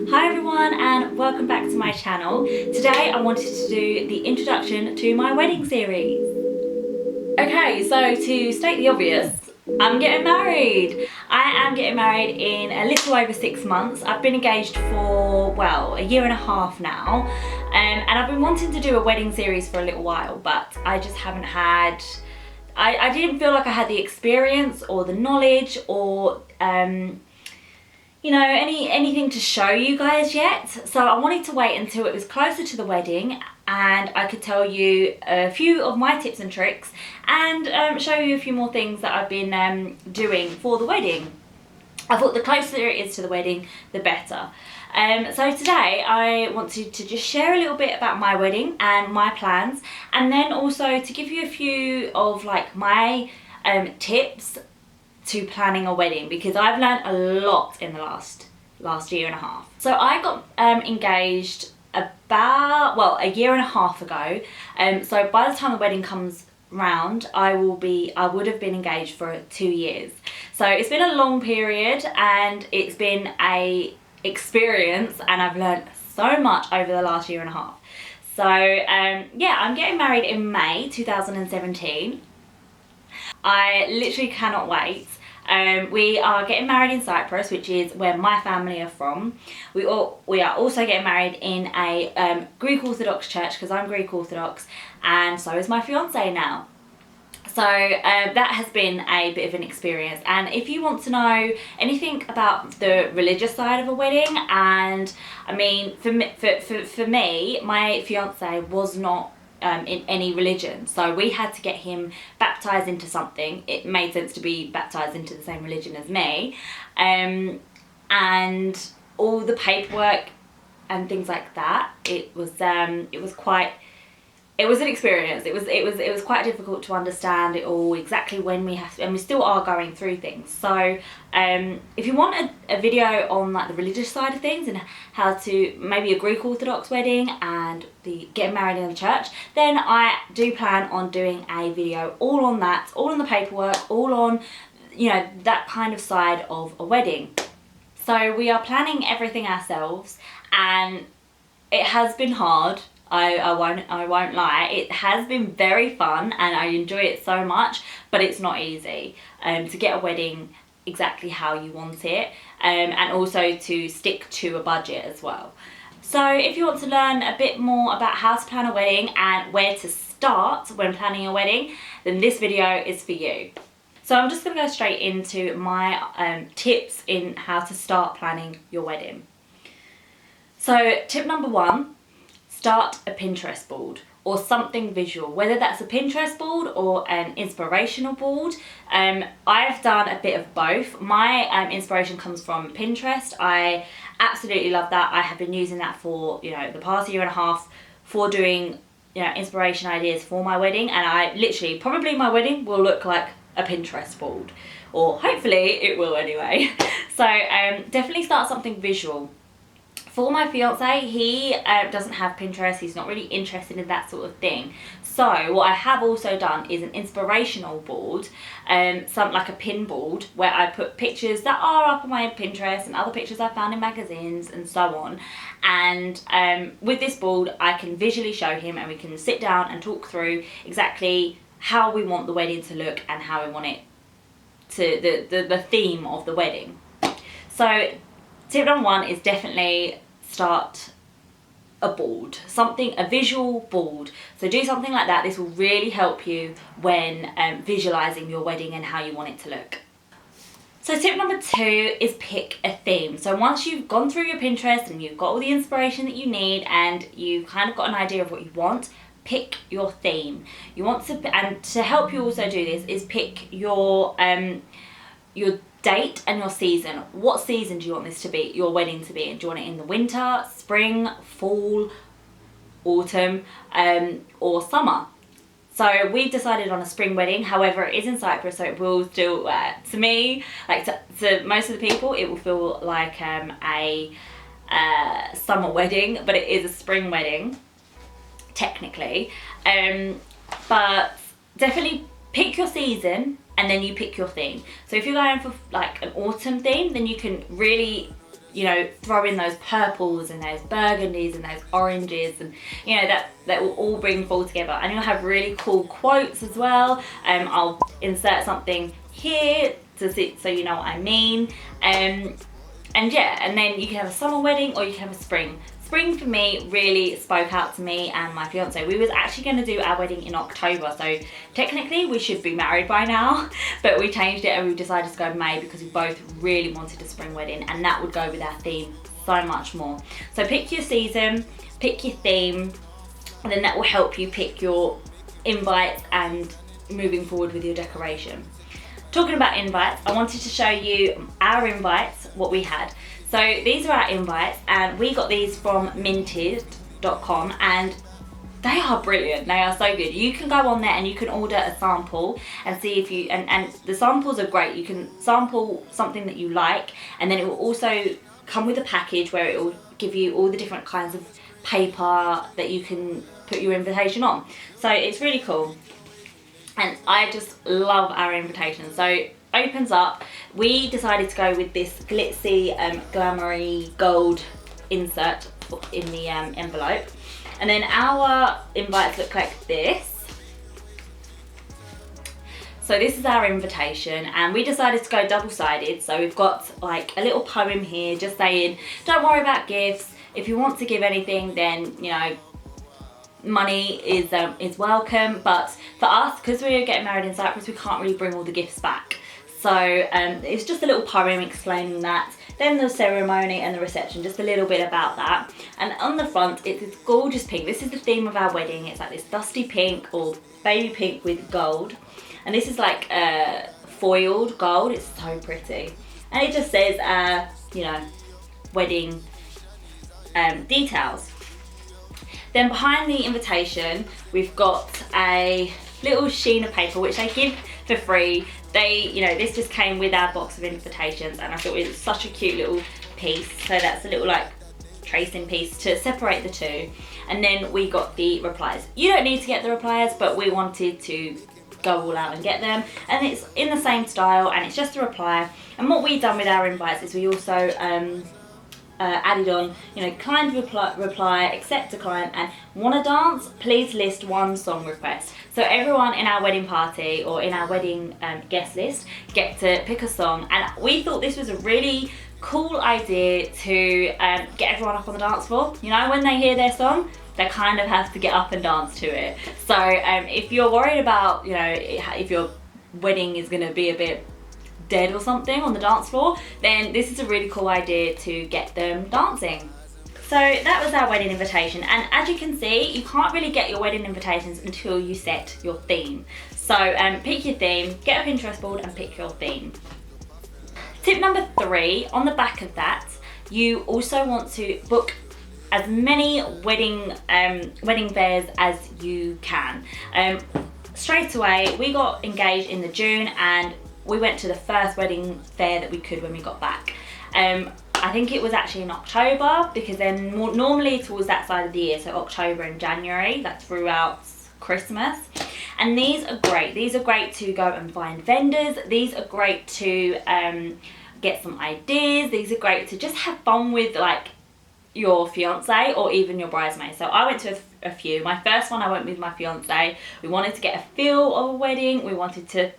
Hi everyone and welcome back to my channel. Today I wanted to do the introduction to my wedding series. Okay, so to state the obvious, I'm getting married. I am getting married in a little over 6 months. I've been engaged for, well, a year and a half now. And I've been wanting to do a wedding series for a little while, but I just haven't had, I didn't feel like I had the experience or the knowledge or you know, anything to show you guys yet. So I wanted to wait until it was closer to the wedding and I could tell you a few of my tips and tricks and show you a few more things that I've been doing for the wedding. I thought the closer it is to the wedding, the better. So today I want to just share a little bit about my wedding and my plans, and then also to give you a few of like my tips to planning a wedding, because I've learned a lot in the last year and a half. So I got engaged about, well, a year and a half ago. So by the time the wedding comes round, I would have been engaged for 2 years. So it's been a long period and it's been a experience, and I've learned so much over the last year and a half. So yeah, I'm getting married in May 2017. I literally cannot wait. We are getting married in Cyprus, which is where my family are from. We are also getting married in a Greek Orthodox church, because I'm Greek Orthodox, and so is my fiance now. So that has been a bit of an experience. And if you want to know anything about the religious side of a wedding, and I mean, for me, my fiance was not in any religion, so we had to get him baptized into something. It made sense to be baptized into the same religion as me, and all the paperwork and things like that, it was an experience. It was quite difficult to understand it all, exactly when we have to, and we still are going through things. So if you want a video on like the religious side of things and how to, maybe a Greek Orthodox wedding and the getting married in the church, then I do plan on doing a video all on that, all on the paperwork, all on, you know, that kind of side of a wedding. So we are planning everything ourselves, and it has been hard. I won't lie, it has been very fun and I enjoy it so much, but it's not easy to get a wedding exactly how you want it, and also to stick to a budget as well. So if you want to learn a bit more about how to plan a wedding and where to start when planning a wedding, then this video is for you. So I'm just going to go straight into my tips in how to start planning your wedding. So tip number 1, start a Pinterest board or something visual, whether that's a Pinterest board or an inspirational board. I've done a bit of both. My inspiration comes from Pinterest. I absolutely love that. I have been using that for, you know, the past year and a half for doing, you know, inspiration ideas for my wedding, and I literally, probably my wedding will look like a Pinterest board, or hopefully it will anyway. So definitely start something visual. For my fiance, he doesn't have Pinterest. He's not really interested in that sort of thing. So what I have also done is an inspirational board, something like a pin board, where I put pictures that are up on my Pinterest and other pictures I found in magazines and so on. And with this board, I can visually show him, and we can sit down and talk through exactly how we want the wedding to look and how we want it to, the theme of the wedding. So tip number 1 is definitely start a board, a visual board. So do something like that. This will really help you when visualizing your wedding and how you want it to look. So tip number 2 is pick a theme. So once you've gone through your Pinterest and you've got all the inspiration that you need and you've kind of got an idea of what you want, pick your theme. You want to, and to help you also do this, is pick your date and your season. What season do you want this to be, your wedding to be in? Do you want it in the winter, spring, fall, autumn, or summer? So we've decided on a spring wedding. However, it is in Cyprus, so it will still, to me, like to most of the people, it will feel like a summer wedding, but it is a spring wedding, technically. But definitely pick your season, and then you pick your theme. So if you're going for like an autumn theme, then you can really you know, throw in those purples and those burgundies and those oranges, and you know, that will all bring fall together. And you'll have really cool quotes as well. I'll insert something here to see, so you know what I mean. And yeah, and then you can have a summer wedding or you can have a spring. Spring for me really spoke out to me and my fiance. We was actually going to do our wedding in October, so technically we should be married by now, but we changed it and we decided to go May because we both really wanted a spring wedding, and that would go with our theme so much more. So pick your season, pick your theme, and then that will help you pick your invites and moving forward with your decoration. Talking about invites, I wanted to show you our invites, what we had. So these are our invites, and we got these from minted.com, and they are brilliant. They are so good. You can go on there and you can order a sample and see if you, and the samples are great. You can sample something that you like, and then it will also come with a package where it will give you all the different kinds of paper that you can put your invitation on. So it's really cool. And I just love our invitation. So opens up, we decided to go with this glitzy, glamoury gold insert in the envelope. And then our invites look like this. So this is our invitation, and we decided to go double-sided. So we've got like a little poem here just saying, don't worry about gifts. If you want to give anything, then, you know, money is welcome. But for us, because we're getting married in Cyprus, we can't really bring all the gifts back. So it's just a little poem explaining that. Then the ceremony and the reception, just a little bit about that. And on the front, it's this gorgeous pink. This is the theme of our wedding. It's like this dusty pink or baby pink with gold. And this is like foiled gold. It's so pretty. And it just says, you know, wedding details. Then behind the invitation, we've got a little sheen of paper, which they give for free. You know, this just came with our box of invitations, and I thought it was such a cute little piece. So that's a little like tracing piece to separate the two. And then we got the replies. You don't need to get the replies, but we wanted to go all out and get them. And it's in the same style, and it's just a reply. And what we've done with our invites is we also added on, you know, kind reply, accept, decline, and want to dance, please list one song request. So everyone in our wedding party or in our wedding guest list get to pick a song, and we thought this was a really cool idea to get everyone up on the dance floor. You know, when they hear their song, they kind of have to get up and dance to it. So if you're worried about, you know, if your wedding is going to be a bit dead or something on the dance floor, then this is a really cool idea to get them dancing. So that was our wedding invitation, and as you can see, you can't really get your wedding invitations until you set your theme. So pick your theme, get a Pinterest board and pick your theme. Tip number 3, on the back of that, you also want to book as many wedding fairs as you can. Straight away, we got engaged in the June, and we went to the first wedding fair that we could when we got back. I think it was actually in October, because then normally towards that side of the year, so October and January, that's throughout Christmas. And these are great. These are great to go and find vendors. These are great to get some ideas. These are great to just have fun with, like, your fiance or even your bridesmaid. So I went to a few. My first one I went with my fiance. We wanted to get a feel of a wedding. We wanted to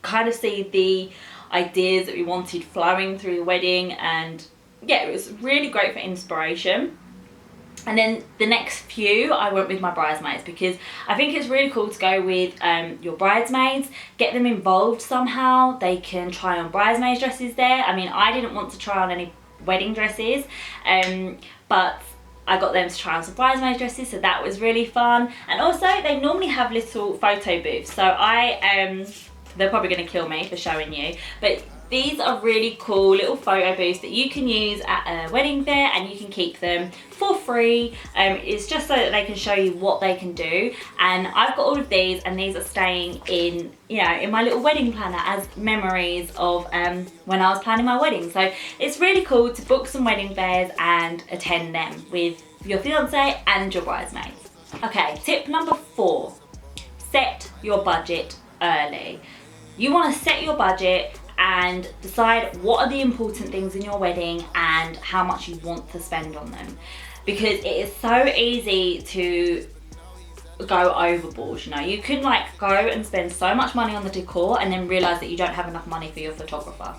kind of see the ideas that we wanted flowing through the wedding, and yeah, it was really great for inspiration. And then the next few I went with my bridesmaids, because I think it's really cool to go with your bridesmaids, get them involved somehow. They can try on bridesmaids dresses there. I mean, I didn't want to try on any wedding dresses, but I got them to try on some bridesmaids dresses, so that was really fun. And also they normally have little photo booths, so they're probably going to kill me for showing you, but these are really cool little photo booths that you can use at a wedding fair, and you can keep them for free. It's just so that they can show you what they can do. And I've got all of these, and these are staying in, you know, in my little wedding planner as memories of when I was planning my wedding. So it's really cool to book some wedding fairs and attend them with your fiance and your bridesmaids. Okay, tip number 4, set your budget early. You want to set your budget and decide what are the important things in your wedding and how much you want to spend on them, because it is so easy to go overboard. You know, you can like go and spend so much money on the decor and then realize that you don't have enough money for your photographer.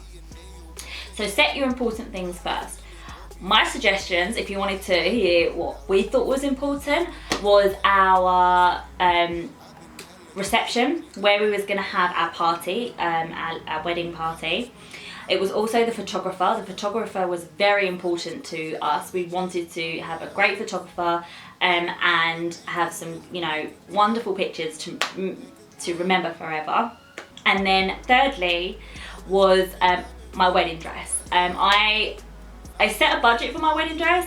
So set your important things first. My suggestions, if you wanted to hear what we thought was important, was our reception, where we was going to have our party, our wedding party. It was also the photographer. The photographer was very important to us. We wanted to have a great photographer and have some, you know, wonderful pictures to remember forever. And then thirdly was my wedding dress. I set a budget for my wedding dress,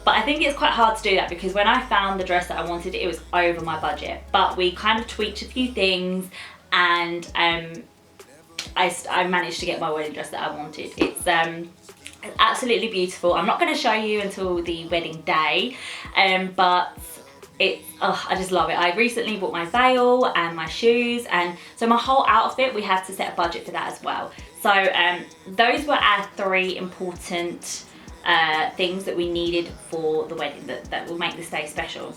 but I think it's quite hard to do that because when I found the dress that I wanted, it was over my budget. But we kind of tweaked a few things, and I managed to get my wedding dress that I wanted. It's absolutely beautiful. I'm not going to show you until the wedding day, but it's, I just love it. I recently bought my veil and my shoes, and so my whole outfit, we had to set a budget for that as well. So those were our 3 important things that we needed for the wedding that will make this day special.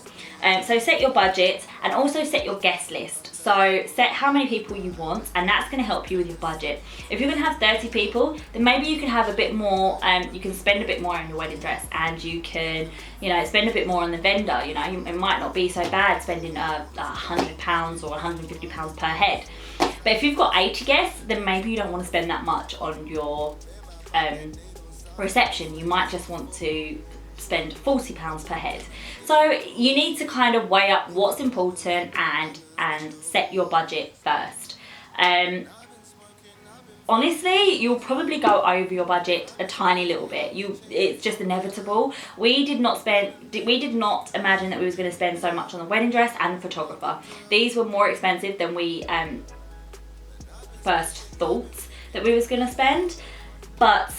So set your budget and also set your guest list. So set how many people you want, and that's going to help you with your budget. If you're going to have 30 people, then maybe you can have a bit more, you can spend a bit more on your wedding dress, and you can, you know, spend a bit more on the vendor. You know, it might not be so bad spending £100 or £150 per head. But if you've got 80 guests, then maybe you don't want to spend that much on your reception. You might just want to spend £40 per head. So you need to kind of weigh up what's important and set your budget first. Honestly, you'll probably go over your budget a tiny little bit. It's just inevitable. We did not imagine that we was going to spend so much on the wedding dress and the photographer. These were more expensive than we first thought that we was going to spend, but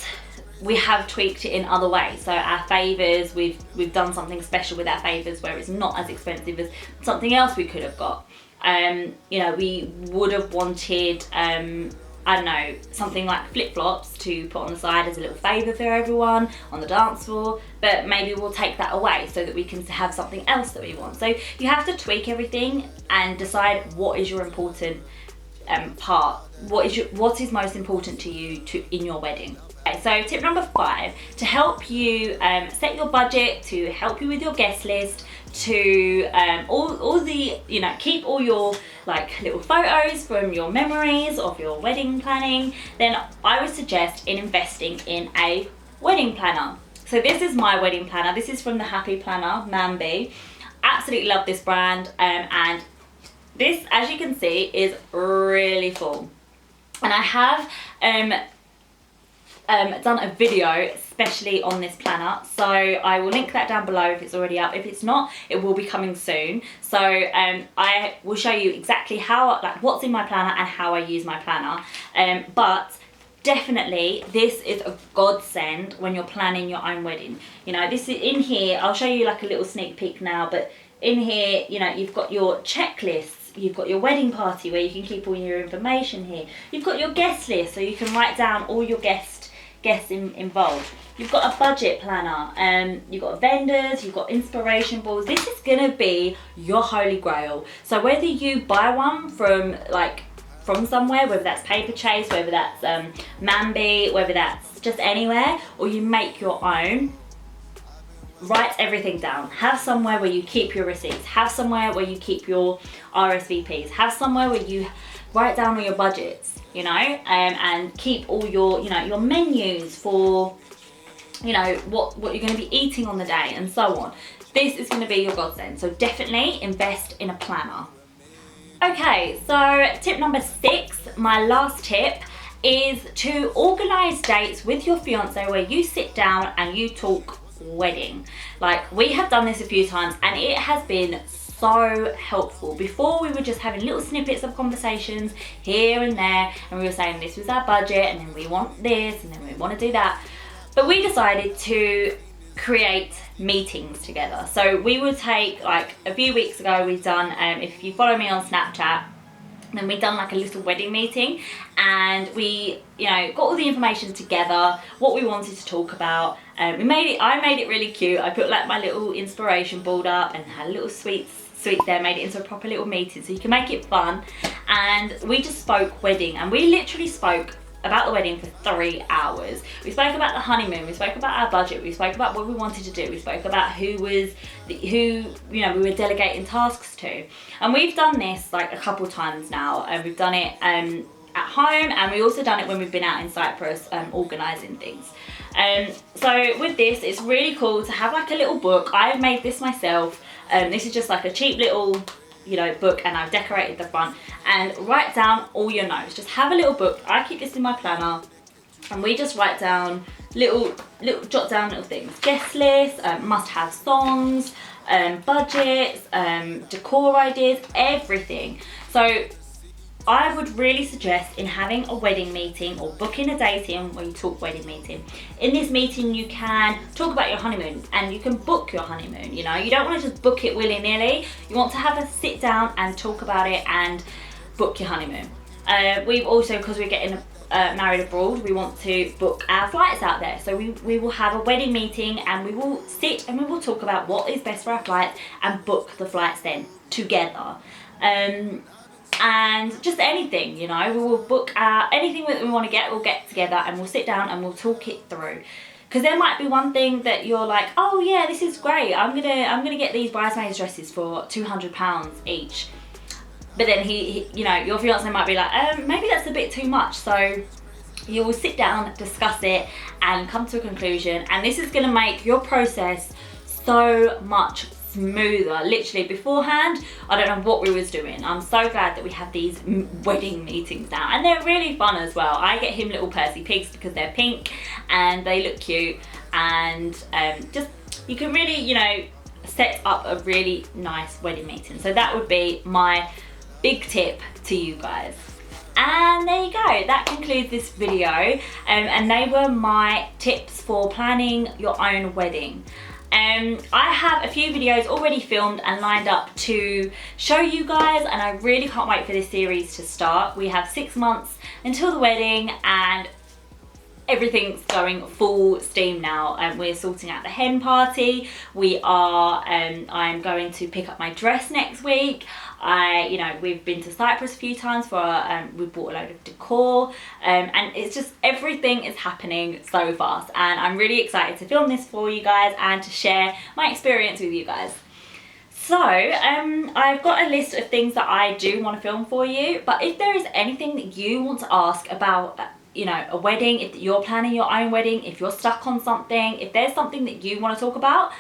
we have tweaked it in other ways. So our favours, we've done something special with our favours where it's not as expensive as something else we could have got. You know, we would have wanted, I don't know, something like flip-flops to put on the side as a little favour for everyone on the dance floor, but maybe we'll take that away so that we can have something else that we want. So you have to tweak everything and decide what is your important part, what is most important to you in your wedding. Okay, so tip number 5, to help you set your budget, to help you with your guest list, to all the, you know, keep all your like little photos from your memories of your wedding planning, then I would suggest investing in a wedding planner. So this is my wedding planner. This is from the Happy Planner, Mambi. Absolutely love this brand, and this, as you can see, is really full. And I have done a video especially on this planner, so I will link that down below if it's already up. If it's not, it will be coming soon. So I will show you exactly how, like, what's in my planner and how I use my planner. But definitely this is a godsend when you're planning your own wedding. You know, this is in here, I'll show you like a little sneak peek now, but in here, you know, you've got your checklists. You've got your wedding party where you can keep all your information here. You've got your guest list, so you can write down all your guests involved. You've got a budget planner, you've got vendors, you've got inspiration boards. This is gonna be your holy grail. So whether you buy one from somewhere, whether that's Paper Chase, whether that's Mambi, whether that's just anywhere, or you make your own, write everything down. Have somewhere where you keep your receipts. Have somewhere where you keep your RSVPs. Have somewhere where you write down all your budgets, you know, and keep all your, you know, your menus for, you know, what you're going to be eating on the day and so on. This is going to be your godsend. So definitely invest in a planner. Okay, so tip number 6, my last tip, is to organise dates with your fiance where you sit down and you talk wedding. Like, we have done this a few times and it has been so helpful. Before, we were just having little snippets of conversations here and there, and we were saying this was our budget, and then we want this, and then we want to do that. But we decided to create meetings together. So we would take, like, a few weeks ago we've done, if you follow me on Snapchat, then we done like a little wedding meeting, and we, you know, got all the information together, what we wanted to talk about. I made it really cute. I put like my little inspiration board up and had a little sweets there, made it into a proper little meeting so you can make it fun. And we just spoke wedding, and we literally spoke about the wedding for 3 hours. We spoke about the honeymoon, we spoke about our budget, we spoke about what we wanted to do, we spoke about who you know, we were delegating tasks to. And we've done this like a couple times now, and we've done it at home, and we also done it when we've been out in Cyprus organising things. So with this, it's really cool to have like a little book. I've made this myself. This is just like a cheap little, you know, book, and I've decorated the front, and write down all your notes. Just have a little book. I keep this in my planner, and we just write down jot down little things. Guest list, must-have songs, budgets, decor ideas, everything. So I would really suggest in having a wedding meeting or booking a date in where you talk wedding meeting. In this meeting you can talk about your honeymoon, and you can book your honeymoon, you know. You don't want to just book it willy-nilly. You want to have a sit down and talk about it and book your honeymoon. We've also, because we're getting married abroad, we want to book our flights out there. So we will have a wedding meeting, and we will sit and we will talk about what is best for our flights and book the flights then together. And just anything, you know, we will book anything that we want to get, we'll get together and we'll sit down and we'll talk it through. Because there might be one thing that you're like, oh yeah, this is great, I'm gonna get these bridesmaids dresses for £200 each. But then he you know, your fiance might be like, maybe that's a bit too much. So you will sit down, discuss it, and come to a conclusion. And this is gonna make your process so much smoother. Literally beforehand, I don't know what we was doing. I'm so glad that we have these wedding meetings now, and they're really fun as well. I get him little Percy pigs because they're pink and they look cute, and just, you can really, you know, set up a really nice wedding meeting. So that would be my big tip to you guys. And there you go, that concludes this video, and they were my tips for planning your own wedding. I have a few videos already filmed and lined up to show you guys, and I really can't wait for this series to start. We have 6 months until the wedding, and everything's going full steam now. We're sorting out the hen party. We are, I'm going to pick up my dress next week. You know, we've been to Cyprus a few times for, we bought a load of decor, and it's just, everything is happening so fast, and I'm really excited to film this for you guys and to share my experience with you guys. So, I've got a list of things that I do want to film for you, but if there is anything that you want to ask about, you know, a wedding, if you're planning your own wedding, if you're stuck on something, if there's something that you want to talk about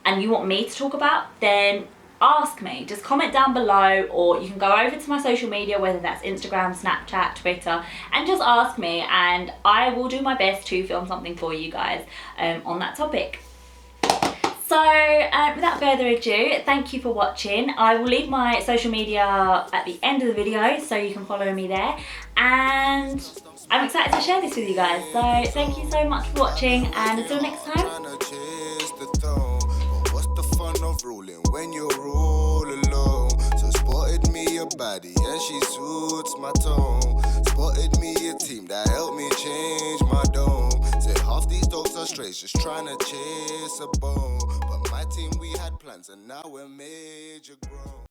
and you want me to talk about, then ask me. Just comment down below, or you can go over to my social media, whether that's Instagram, Snapchat, Twitter, and just ask me, and I will do my best to film something for you guys on that topic. So without further ado, thank you for watching. I will leave my social media at the end of the video so you can follow me there, and I'm excited to share this with you guys. So thank you so much for watching, and until next time. Ruling when you rule alone. So spotted me a baddie and she suits my tone. Spotted me a team that helped me change my dome. Said half these dogs are straight, just trying to chase a bone. But my team, we had plans and now we're major grown.